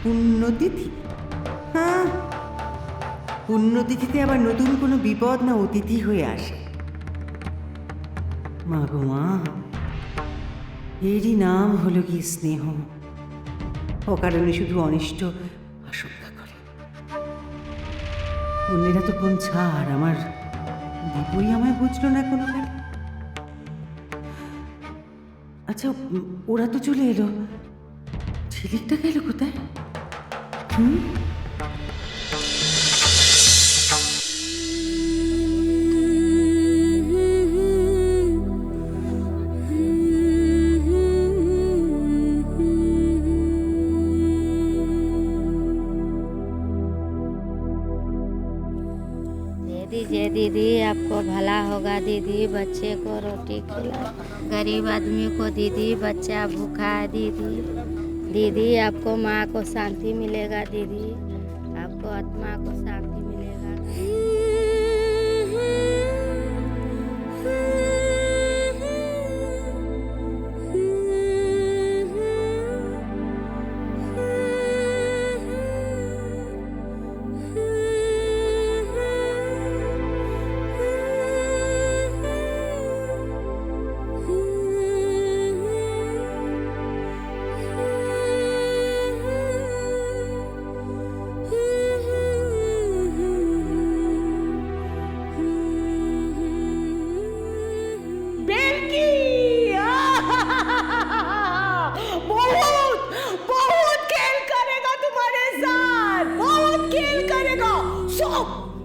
পুণ্যতিথি? হ্যাঁ, পুণ্যতিথিতে আবার নতুন কোনো বিপদ না অতিথি হয়ে আসে। মা গো মা, এরই নাম হলো কি স্নেহ। অকারণে শুধু অনিষ্ট আশঙ্কা করে। অন্যেরা তো কোন ছাড়, আমার দীপই আমায় বুঝলো না কোনো কালে। আচ্ছা, ওরা তো চলে এলো, ঝিলিকটা গেল কোথায়? दीदी आपको भला होगा दीदी, बच्चे को रोटी खिला। गरीब आदमी को दीदी, बच्चा भूखा है दीदी। दीदी आपको माँ को शांति मिलेगा दीदी, आपको आत्मा को शांति मिलेगा।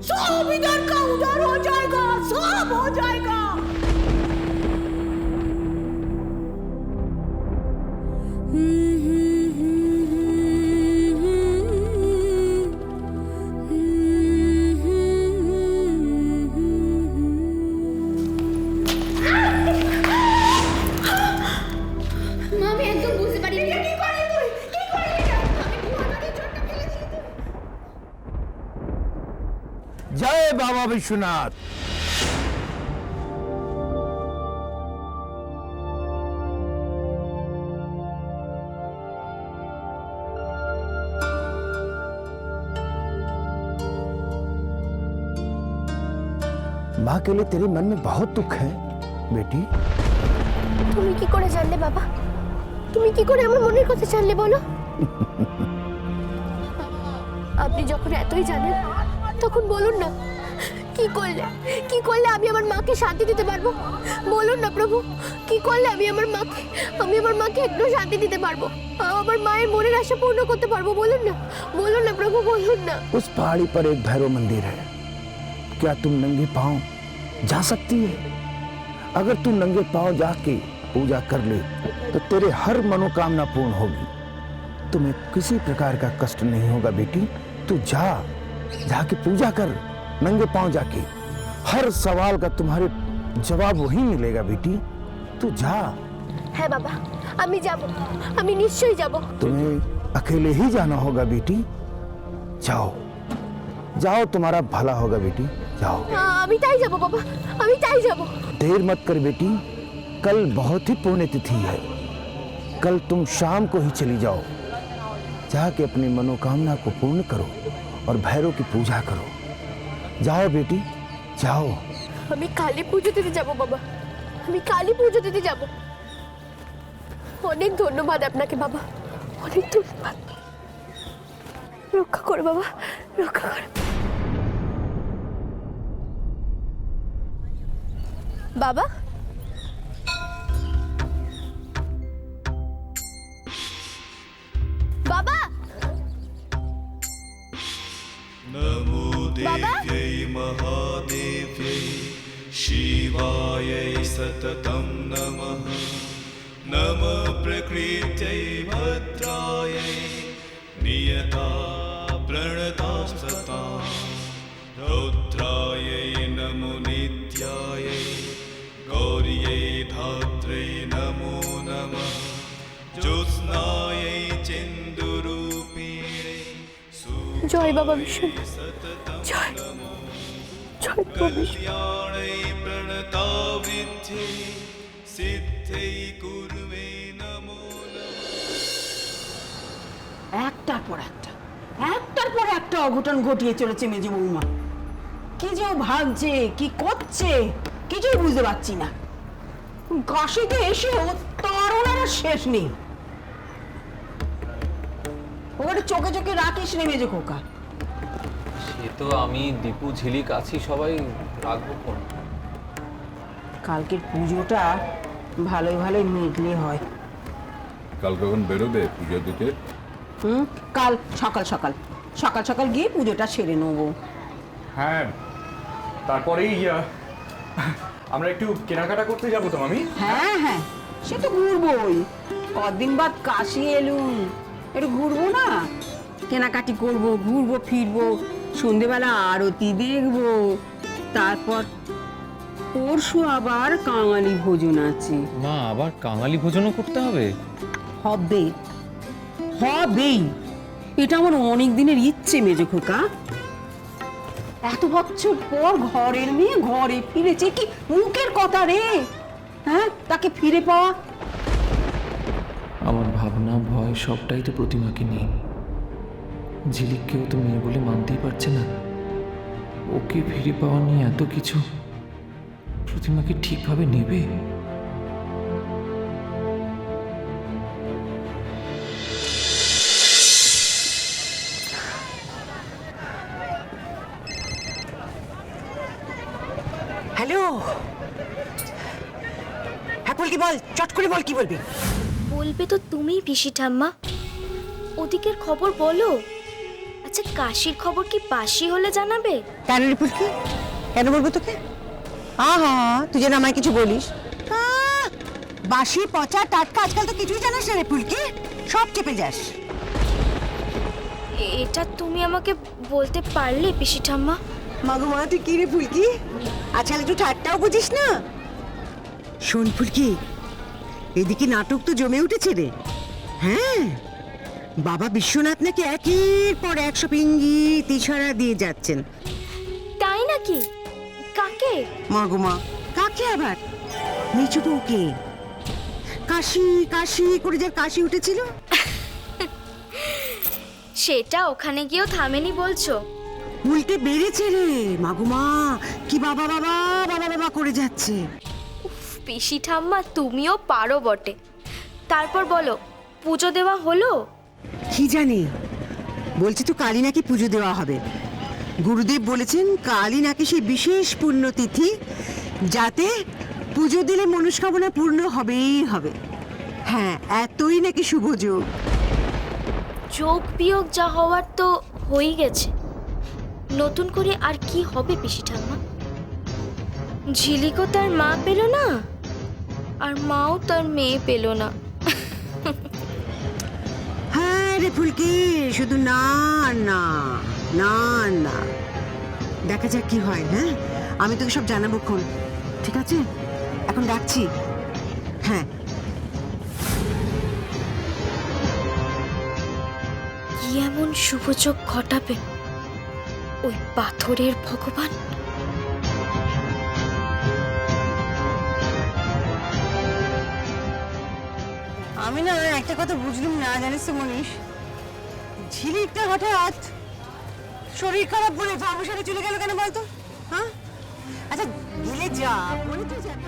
सब इधर का उधर हो जाएगा, सब हो जाएगा। মামি একদম বুঝতে পারিনি। কি করলি তুই? কি করলি এটা? আমি ভুয়াটাকে চোটটা ফেলে দিলি তুই। जय बाबा विश्वनाथ। माँ के लिए तेरे मन में बहुत दुख है बेटी। তুমি কি করে জানলে বাবা? তুমি কি করে আমার মনের কথা জানলে বলো? আপনি যখন এতই জানেন তখন বলুন না, কি করলে আমি আমার মাকে শান্তি দিতে পারবো? বলুন না প্রভু, কি করলে আমি আমার মাকে একটু শান্তি দিতে পারবো, আমার মায়ের মনের আশা পূর্ণ করতে পারবো? বলুন না প্রভু, বলুন না। उस पहाड़ी पर एक भैरव मंदिर है, क्या तुम नंगे पांव जा सकती है? अगर तू नंगे पांव जाके पूजा कर ले तो तेरे हर मनोकामना पूर्ण होगी। तुम्हें किसी प्रकार का कष्ट नहीं होगा बेटी। तू जाके पूजा कर, नंगे पांव जाके। हर सवाल का तुम्हारे जवाब वही मिलेगा बेटी। तू जा। হ্যাঁ বাবা, আমি যাব, আমি নিশ্চয়ই যাব। तुम्हें अकेले ही जाना होगा बेटी। जाओ, तुम्हारा भला होगा बेटी, जाओ। আমি তাই যাব বাবা, আমি তাই যাব। देर मत कर बेटी, कल बहुत ही पुण्य तिथि है। कल तुम शाम को ही चली जाओ, जाके अपनी मनोकामना को पूर्ण करो और भैरव की पूजा करो। जाओ बेटी, जाओ। আমি কালী পুজো দিতে যাব বাবা, আমি কালী পুজো দিতে যাব। অনেক ধন্যবাদ আপনাকে বাবা, অনেক ধন্যবাদ। রক্ষা করো বাবা, রক্ষা করো। বাবা, বাবা, नमो बाबा? देव्यै महादेव्यै शिवायै सततं नमः। नमः प्रकृत्यै भद्रायै नियता प्रणता सतां। रौद्रायै नमो नित्यायै गौर्यै धात्रै नमो नमः। ज्योत्स्नायै चेन्दुरूपिणे জয় বাবা বিষ্ণু, জয় জয় বাবা বিষ্ণু। कल्याणै प्रणतावृद्धि सिद्धै कुर्वे नमो नमः। এক একটার পর একটা অঘটন ঘটিয়ে চলেছে মেজো বৌমা। কি যে ও ভাবছে, কি করছে, কিছুই বুঝতে পারছি না। কাশিতে এসেও তার ওনার আর শেষ নেই। ওখানে চোখে চোখে রাখিস রে মেজো খোকা। সে তো আমি, দীপু, ঝিলিক আছি, সবাই রাখবো ফোন। কালকের পুজোটা ভালোই ভালোই মিটলে হয়। কাল কখন বেরোবে পুজো দিতে? কাল সকাল সকাল সকাল সকাল গিয়ে পুজোটা সেরে নেবো। হ্যাঁ, তারপরেই আমরা একটু কেনাকাটা করতে যাবো তো মামি। হ্যাঁ হ্যাঁ, সে তো ঘুরবোই। কদিন বাদ কাশি এলুম, একটু ঘুরবো না? কেনাকাটি করবো, ঘুরবো ফিরবো, সন্ধেবেলা আরতি দেখবো। তারপর পরশু আবার কাঙালি ভোজন আছে। মা, আবার কাঙালি ভোজনও করতে হবে? হবে, হবেই। এটা আমার অনেক দিনের ইচ্ছে মেজো খোকা। এত বছর পর ঘরের মেয়ে ঘরে ফিরেছে, কি মুখের কথা রে। হ্যাঁ, তাকে ফিরে পাওয়া। আমার ভাবনা ভয় সবটাই তো প্রতিমাকে নিয়ে। ঝিলিককেও তো মেয়ে বলে মানতেই পারছে না। ওকে ফিরে পাওয়া নিয়ে এত কিছু, প্রতিমাকে ঠিকভাবে নেবে? হ্যালো, হ্যাঁ বল, কি বল, চট করে বল, কি বলবি? বলবে তো তুমি পিসি ঠাম্মা, ওদিকের খবর বলো। আচ্ছা, কাশির খবর কি বাসি হলে জানাবে? কেন রে ফুলকি, কেন বলবো তোকে? আহা, তুই যেন আমায় কিছু বলিস। বাসি পচা টাটকা আজকাল তো কিছুই জানিস না রে ফুলকি, সব চেপে যাস। এটা তুমি আমাকে বলতে পারলে পিসি ঠাম্মা? মাগো মা, তুই কি রে ফুলকি, আজকাল একটু ঠাট্টাও বুঝিস না? শোন ফুলকি, এদিকে নাটক তো জমে উঠেছে রে। হ্যাঁ, বাবা বিশ্বনাথ নাকি একের পর 100 ইঙ্গিত ইশারা দিয়ে যাচ্ছেন। তাই নাকি? কাকে? মাগো মা, কাকে আবার? নিচু বউকে। কাশি কাশি করে যার কাশি উঠেছিল, সেটা ওখানে গিয়েও থামেনি বলছো? উল্টে বেড়েছে রে। মাগো মা, কি বাবা বাবা বাবা বাবা করে যাচ্ছে। পিসি ঠাম্মা, তুমিও পারো বটে। তারপর বলো, পুজো দেওয়া হলো? কি জানি, বলছি তো কালই নাকি পুজো দেওয়া হবে। গুরুদেব বলেছেন কালই নাকি সেই বিশেষ পুণ্যতিথি, যাতে পুজো দিলে মনস্কামনা পূর্ণ হবেই হবে। হ্যাঁ, এতই নাকি শুভ যোগ। যোগ বিয়োগ যা হওয়ার তো হয়ে গেছে, নতুন করে আর কি হবে পিসি ঠাম্মা? ঝিলিকও তার মা পেল না, আর মাও তার মেয়ে পেল না। হ্যাঁ রে ফুলকি, শুধু না আর না, না আর না। দেখা যাক কি হয়। হ্যাঁ, আমি তোকে সব জানাবো খন, ঠিক আছে? এখন রাখছি। হ্যাঁ। কি এমন শুভযোগ ঘটাবে ওই পাথরের ভগবান? আমি না একটা কথা বুঝলাম না, জানিস তো মনীষ, ঝিলিকটা হঠাৎ শরীর খারাপ বলে ভাবসারে চলে গেল কেন বলতো? হ্যাঁ, আচ্ছা গেলে যা, বলে তো যাবে।